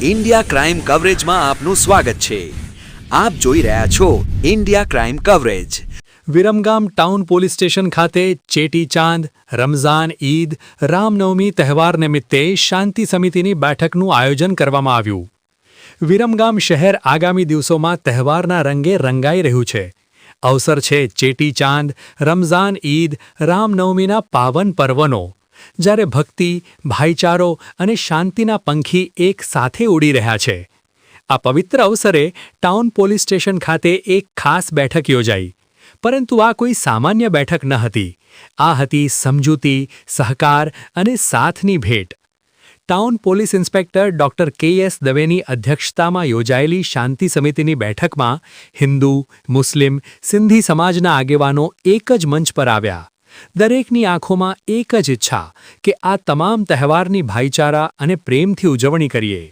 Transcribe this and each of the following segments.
India crime coverage में आपનું સ્વાગત છે। આપ જોઈ રહ્યા છો India crime coverage. Viramgam town police station ખાતે ચેટીચાંદ, રમઝાન ઈદ, રામનવમી તહેવાર નિમિત્તે શાંતિ સમિતિની બેઠકનું આયોજન કરવામાં આવ્યું। વિરમગામ શહેર આગામી દિવસોમાં તહેવારના રંગે રંગાઈ રહ્યું છે। અવસર છે ચેટીચાંદ, રમઝાન ઈદ, રામનવમીના પાવન પર્વનો, જ્યારે ભક્તિ, ભાઈચારો અને શાંતિના પંખી એક સાથે ઉડી રહ્યા છે। આ પવિત્ર અવસરે ટાઉન પોલીસ સ્ટેશન ખાતે એક ખાસ બેઠક યોજાઈ, પરંતુ આ કોઈ સામાન્ય બેઠક ન હતી। આ હતી સમજૂતી, સહકાર અને સાથની ભેટ। Town police inspector doctor K S. દવેની અધ્યક્ષતામાં યોજાયેલી શાંતિ સમિતિની બેઠકમાં હિન્દુ, મુસ્લિમ, સિંધી સમાજના આગેવાનો એક જ મંચ પર આવ્યા। દરેકની આંખોમાં એક જ ઈચ્છા કે આ તમામ તહેવારની ભાઈચારા અને પ્રેમથી ઉજવણી કરીએ।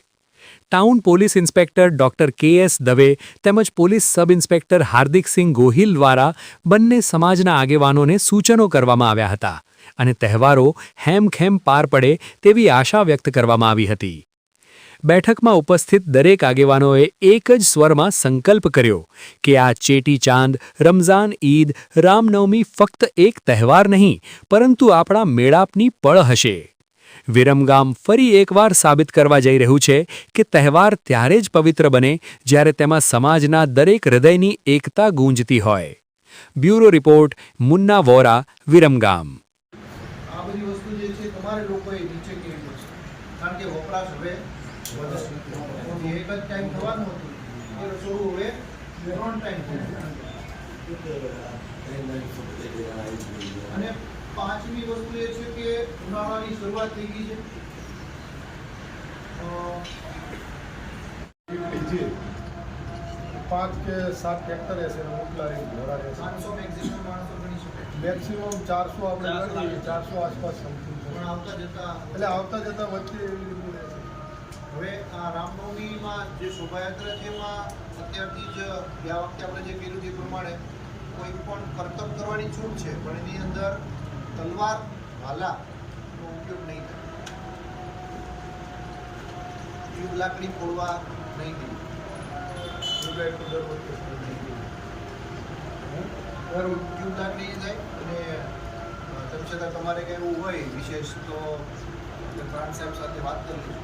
Town police inspector doctor K S. Dave તેમજ police sub inspector Hardiksinh Gohil દ્વારા બંને સમાજના આગેવાનોને સૂચનો કરવામાં આવ્યા હતા અને તહેવારો હેમખેમ પાર પડે તેવી આશા વ્યક્ત કરવામાં આવી હતી। બેઠકમાં ઉપસ્થિત દરેક આગેવાનોએ એક જ સ્વરમાં સંકલ્પ કર્યો કે આ ચેટીચાંદ, રમઝાન ઈદ, રામનવમી ફક્ત એક તહેવાર નહીં, પરંતુ આપણા મેળાપની પળ હશે। વિરમગામ ફરી એકવાર સાબિત કરવા જઈ રહ્યું છે કે તહેવાર ત્યારે જ પવિત્ર બને જ્યારે તેમાં સમાજના દરેક હૃદયની એકતા ગૂંજતી હોય। Bureau report, Munna Vora, Viramgam. આ બધી વસ્તુ જે છે તમારે લોકોએ નીચે કેવી પડશે, કારણ કે વપરાશ હવે વધશે। એક જ ટાઈમ થવાનું હતું એ રસોડું હવે 3 ટાઈમ થયું। અને પાંચમી વસ્તુ એ છે કે ઉનાળાની શરૂઆત થઈ ગઈ છે। 5 કે 7 ટ્રેક્ટર હશે ને મોટલા રે ઘોડા રહેશે। 500 મેક્સિમમ માણસો ગણી શકે, મેક્સિમમ 400 આપણે ગણીએ, 400 આસપાસ સમથિંગ છે। પણ આવતા જતા એટલે આવતા જતા વચ્ચે એવી રીતે રહેશે। હવે આ રામનવમીમાં જે શોભાયાત્રા છે એમાં અત્યારથી જ ગયા વખતે આપણે જે કર્યું તે પ્રમાણે કોઈ પણ કરતબ કરવાની છૂટ છે, પણ એની અંદર તલવાર, ભાલાનો ઉપયોગ નહીં થાય। ટ્યુબ લાકડી ફોડવા નહીં દે, ટ્યુબલાઇટ તો દર વખતે ટ્યુબ લાકડી જાય અને તેમ છતાં તમારે કંઈ એવું હોય વિશેષ તો પ્રાંત સાહેબ સાથે વાત કરી લઈશું,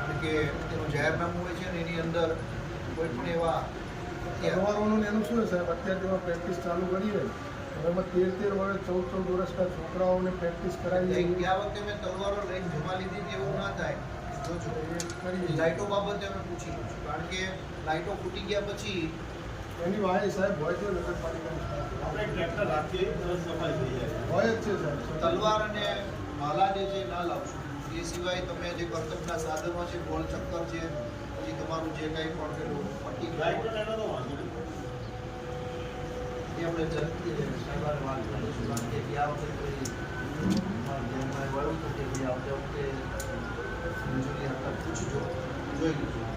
કારણ કે એનું જાહેરનામું હોય છે ને એની અંદર કોઈ પણ એવા તહેવારોનું એનું શું છે સાહેબ, અત્યારે તેમાં પ્રેક્ટિસ ચાલુ કરીએ એમાં 13 વર્ષ 14 વર્ષના છોકરાઓને પ્રેક્ટિસ કરાવી। ગયા વખતે મેં તલવારો લઈને જમા લીધી હતી, એવું ના થાય। જોજો લાઇટો બાબતે અમે પૂછી લઈશું, કારણ કે લાઇટો ફૂટી ગયા પછી એની વાય સાહેબ હોય તો નગરપાલિકાની આપણે ટ્રેક્ટર રાખીએ તો સફાઈ થઈ જાય, હોય જ છે સાહેબ। તલવાર અને ભાલા જે છે ના લાવશો। એ સિવાય તમે જે કરતબના સાધનો છે, ગોળ ચક્કર છે, પછી તમારું જે કંઈ પણ પેલું પટ્ટી લાઈટ એનો તો વાંધો નહીં। એ આપણે ઝડપથી સાહેબાને વાત કરીશું, કારણ કે આ વખતે કોઈ ધ્યાનમાં વળું તો કે આવતી વખતે મંજૂરી આપતા પૂછજો, જોઈ લીધું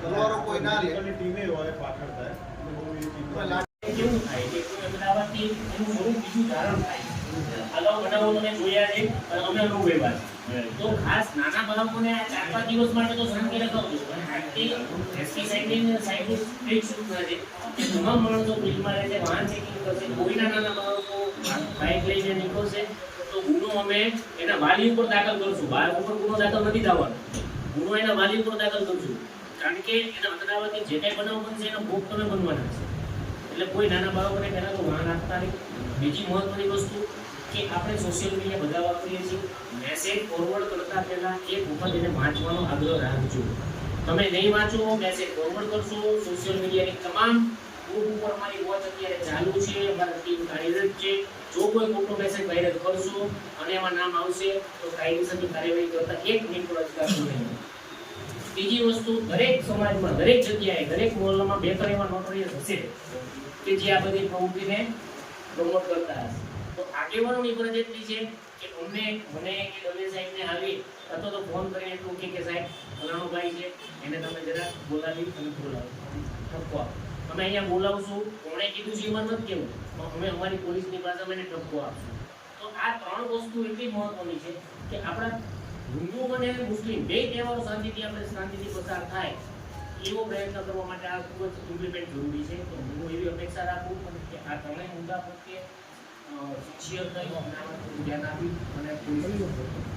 તલવારો કોઈ ના લે। ટીમે હોય પાછળ થાય કેવું થાય કે કોઈ અમદાવાદથી એનું સ્વરૂપ બીજું ધારણ થાય। અગાઉ બનાવો તમે જોયા છે, અને અમે અનુભવ્યા છે। તો ખાસ નાના બાળકોને આ 4-5 દિવસ માટે તો શાંતિ રખાવજો, અને આજથી પેસ્ટિસાઇડની સાઇડની સ્પ્રે શરૂ થાય છે કે તમામ માણસો ફિલ્ડમાં રહે છે, વાહન ચેકિંગ કરશે। કોઈના નાના બાળકો બાઇક લઈને નીકળશે તો ગુનો અમે એના વાલી ઉપર દાખલ કરશું। બાળક ઉપર ગુનો દાખલ નથી થવાનો, ગુનો એના વાલી ઉપર દાખલ કરશું, કારણ કે એના અમદાવાદથી જે કંઈ બનાવ બનશે એનો ભોગ તમે બનવાના છે। એટલે કોઈ નાના બાળકોને પહેલાં તો વાહન આપતા નહીં। બીજી મહત્વની વસ્તુ કે આપણે સોશિયલ મીડિયા બધા વાપરીએ છીએ, મેસેજ ફોરવર્ડ કરતા પહેલાં એક વખત એને વાંચવાનો આગ્રહ રાખજો। તમે નહીં વાંચો, મેસેજ ફોરવર્ડ કરશો, સોશિયલ મીડિયાની તમામ ગ્રુપ ઉપર અમારી વોચ અત્યારે ચાલુ છે, અમારી ટીમ કાર્યરત છે। જો કોઈ ખોટો મેસેજ વાયરલ કરશો અને એમાં નામ આવશે તો કાયદેસરની કાર્યવાહી કરતા 1 મિનિટ પણ અટકાશો નહીં। બીજી વસ્તુ, દરેક સમાજમાં, દરેક જગ્યાએ, દરેક મોહલ્લામાં 2-3 એવા નોટરીયસ હશે કે જે આ બધી પ્રવૃત્તિને પ્રમોટ કરતા હશે। તો આગેવાનોની ફરજ એટલી છે કે અમને, મને કે દવે સાહેબને આવી અથવા તો ફોન કરીને એટલું કે સાહેબ ફલાણો ભાઈ છે, એને તમે જરા બોલાવી અને બોલાવો, ઠપકો આપો। અમે અહીંયા બોલાવશું, કોણે કીધું છે એમાં નથી કેવું, અમે અમારી પોલીસની ભાષામાં એને ઠપકો આપશું। તો આ 3 વસ્તુ એટલી મહત્વની છે કે આપણા હિન્દુ અને મુસ્લિમ બે તહેવારો શાંતિથી પસાર થાય એવો પ્રયત્ન કરવા માટે આ ખૂબ જ ઇમ્પ્લિમેન્ટ જરૂરી છે. તો હું એવી અપેક્ષા રાખું કે આ ત્રણેય મુદ્દા પ્રત્યે સિન્સિયર થઈ અને આમાં થોડું ધ્યાન આપી અને પોલીસ